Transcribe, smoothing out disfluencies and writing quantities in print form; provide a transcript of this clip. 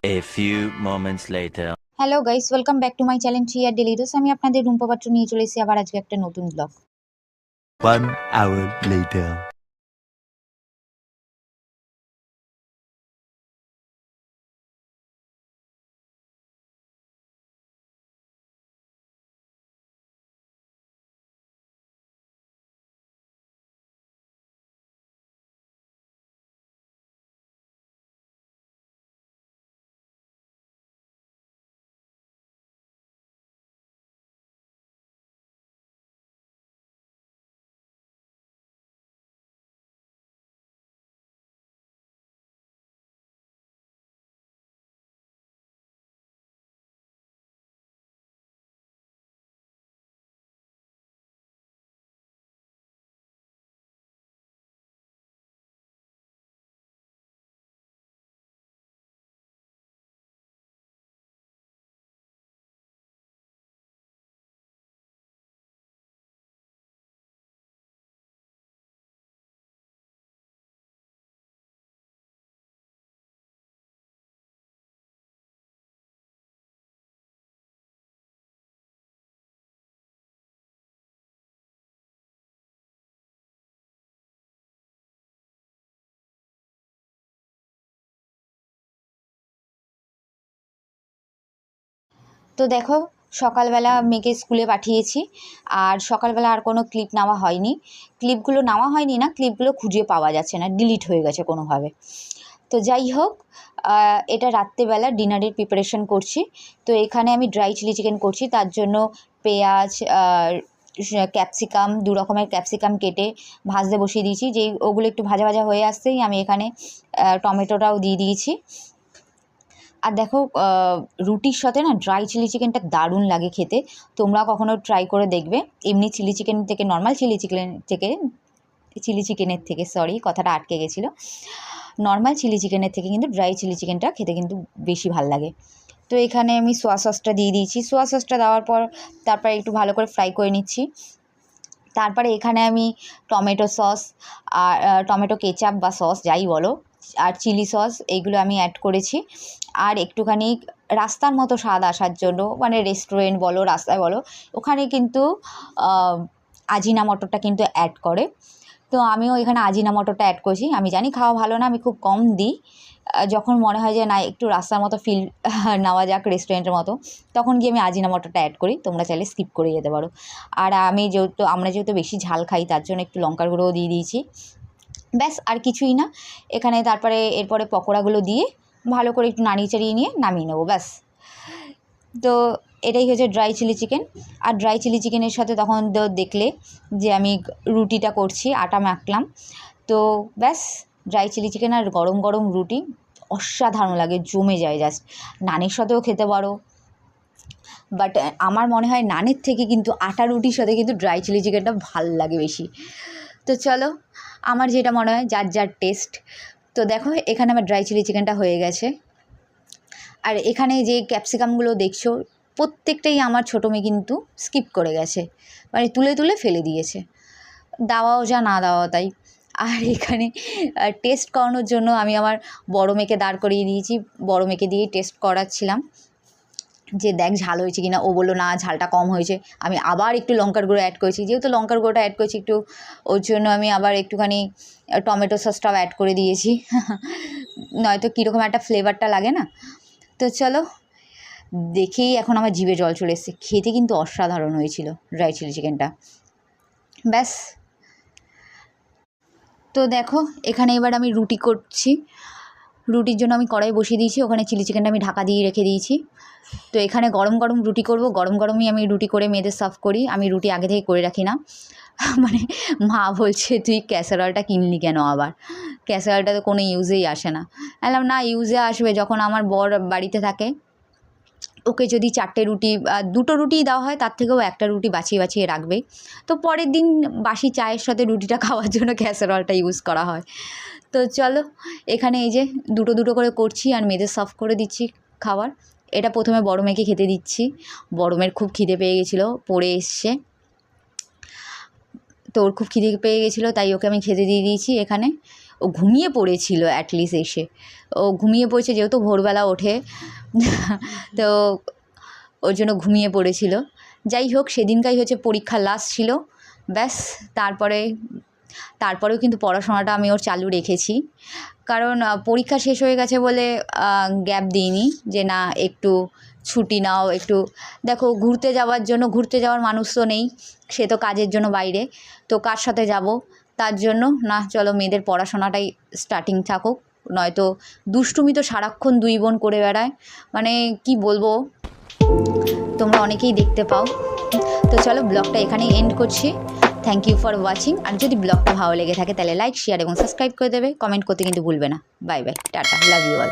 A few moments later. Hello guys, welcome back to my channel three year daily dose. আমি আপনাদের রুম্পা পাত্র নিয়ে চলে এসেছি আবার আজকে একটা নতুন ব্লগ। 1 hour later. তো দেখো, সকালবেলা মেয়েকে স্কুলে পাঠিয়েছি, আর সকালবেলা আর কোনো ক্লিপ নেওয়া হয়নি। ক্লিপগুলো নেওয়া হয়নি না, ক্লিপগুলো খুঁজে পাওয়া যাচ্ছে না, ডিলিট হয়ে গেছে কোনোভাবে। তো যাই হোক, এটা রাত্রেবেলা ডিনারের প্রিপারেশন করছি। তো এখানে আমি ড্রাই চিলি চিকেন করছি, তার জন্য পেঁয়াজ, ক্যাপসিকাম, 2 রকমের ক্যাপসিকাম কেটে ভাজতে বসিয়ে দিয়েছি। যেই ওগুলো একটু ভাজা ভাজা হয়ে আসতেই আমি এখানে টমেটোটাও দিয়ে দিয়েছি। আর দেখো, রুটির সাথে না ড্রাই চিলি চিকেনটা দারুণ লাগে খেতে। তোমরা কখনো ট্রাই করে দেখবে। এমনি চিলি চিকেন থেকে, নর্মাল চিলি চিকেনের থেকে সরি, কথাটা আটকে গেছিলো। নর্মাল চিলি চিকেনের থেকে কিন্তু ড্রাই চিলি চিকেনটা খেতে কিন্তু বেশি ভাল লাগে। তো এখানে আমি সোয়া সসটা দিয়ে দিয়েছি। সোয়া সসটা দেওয়ার পর তারপরে একটু ভালো করে ফ্রাই করে নিচ্ছি। তারপরে এখানে আমি টমেটো সস আর টমেটো কেচাপ বা সস যাই বলো, আর চিলি সস, এইগুলো আমি অ্যাড করেছি। আর একটুখানি রাস্তার মতো স্বাদ আসার জন্য, মানে রেস্টুরেন্ট বলো, রাস্তায় বলো, ওখানে কিন্তু আজিনামটোটা কিন্তু অ্যাড করে। তো আমিও এখানে আজিনামটোটা অ্যাড করেছি। আমি জানি খাওয়া ভালো না, আমি খুব কম দিই। যখন মনে হয় যে না, একটু রাস্তার মতো ফিল নেওয়া যাক, রেস্টুরেন্টের মতো, তখন গিয়ে আমি আজিনামটোটা অ্যাড করি। তোমরা চাইলে স্কিপ করে যেতে পারো। আর আমরা যেহেতু বেশি ঝাল খাই, তার জন্য একটু লঙ্কার গুঁড়োও দিয়ে দিয়েছি। ব্যাস, আর কিছুই না এখানে। তারপরে এরপরে পকোড়াগুলো দিয়ে ভালো করে একটু নাড়িয়ে চাড়িয়ে নিয়ে নামিয়ে নেবো, ব্যাস। তো এটাই হচ্ছে ড্রাই চিলি চিকেন। আর ড্রাই চিলি চিকেনের সাথে তখন তো দেখলে যে আমি রুটিটা করছি, আটা মাখলাম। তো ব্যাস, ড্রাই চিলি চিকেন আর গরম গরম রুটি অসাধারণ লাগে, জমে যায় জাস্ট। নানের সাথেও খেতে পারো, বাট আমার মনে হয় নানের থেকে কিন্তু আটা রুটির সাথে কিন্তু ড্রাই চিলি চিকেনটা ভাল লাগে বেশি। তো চলো, আমার যেটা মনে হয়, যার যার টেস্ট। তো দেখো, এখানে আমার ড্রাই চিলি চিকেনটা হয়ে গেছে। আর এখানে যে ক্যাপসিকামগুলো দেখছো, প্রত্যেকটাই আমার ছোটো মেয়ে কিন্তু স্কিপ করে গেছে, মানে তুলে তুলে ফেলে দিয়েছে, দেওয়াও যা না দেওয়া তাই। আর এখানে টেস্ট করানোর জন্য আমি আমার বড় মেয়েকে দাঁড় করিয়ে দিয়েছি। বড় মেয়েকে দিয়েই টেস্ট করাচ্ছিলাম যে দেখ ঝাল হয়েছে কি না। ও বললো না, ঝালটা কম হয়েছে। আমি আবার একটু লঙ্কার গুঁড়ো অ্যাড করেছি, যেহেতু লঙ্কার গুঁড়োটা অ্যাড করেছি একটু, ওর জন্য আমি আবার একটুখানি টমেটো সসটাও অ্যাড করে দিয়েছি। নয়তো কীরকম একটা ফ্লেভারটা লাগে না। তো চলো, দেখেই এখন আমার জিভে জল চলে এসেছে। খেতে কিন্তু অসাধারণ হয়েছিল ড্রাই চিলি চিকেনটা, ব্যাস। তো দেখো, এখানে এবার আমি রুটি করছি। রুটির জন্য আমি কড়াই বসিয়ে দিয়েছি, ওখানে চিলি চিকেনটা আমি ঢাকা দিয়ে রেখে দিয়েছি। তো এখানে গরম গরম রুটি করব, গরম গরমই আমি রুটি করে মেয়েদের সার্ভ করি। আমি রুটি আগে থেকে করে রাখি না। মানে মা বলছে তুই ক্যাসারোলটা কিনলি কেন আবার, ক্যাসারোলটা তো কোনো ইউজেই আসে না। বললাম না, ইউজে আসবে। যখন আমার বর বাড়িতে থাকে, ওকে যদি 4টে রুটি, 2টো রুটিই দেওয়া হয়, তার থেকেও একটা রুটি বাছিয়ে বাছিয়ে রাখবেই। তো পরের দিন বাসি চায়ের সাথে রুটিটা খাওয়ার জন্য ক্যাসারোলটা ইউজ করা হয়। তো চলো, এখানে এই যে দুটো দুটো করে করছি আর মেয়েদের সার্ভ করে দিচ্ছি খাবার। এটা প্রথমে বড় মেয়েকে খেতে দিচ্ছি। বড় মেয়ের খুব খিদে পেয়ে গেছিলো, পড়ে এসছে, তো ওর খুব খিদে পেয়ে গেছিলো, তাই ওকে আমি খেতে দিয়ে দিয়েছি। এখানে ও ঘুমিয়ে পড়েছিল অ্যাটলিস্ট এসে, ও ঘুমিয়ে পড়েছে যেহেতু ভোরবেলা ওঠে তো ওর জন্য ঘুমিয়ে পড়েছিল। যাই হোক, সেদিনকাই হচ্ছে পরীক্ষা লাস্ট ছিল, ব্যাস। তারপরেও কিন্তু পড়াশোনাটা আমি ওর চালু রেখেছি, কারণ পরীক্ষা শেষ হয়ে গেছে বলে গ্যাপ দিইনি যে না একটু ছুটি নাও একটু। দেখো, ঘুরতে যাওয়ার মানুষ তো নেই, সে তো কাজের জন্য বাইরে, তো কার সাথে যাব, তার জন্য না চলো মেয়েদের পড়াশোনাটাই স্টার্টিং থাকুক, নয়তো দুষ্টুমি তো সারাক্ষণ দুই বোন করে বেড়ায়, মানে কি বলবো, তোমরা অনেকেই দেখতে পাও। তো চলো ব্লগটা এখানেই এন্ড করছি। Thank you for watching. আর যদি ব্লগটা ভালো লেগে থাকে তাহলে লাইক, শেয়ার এবং সাবস্ক্রাইব করে দেবে, কমেন্ট করতে কিন্তু ভুলবে না। Bye bye, tata, love you all.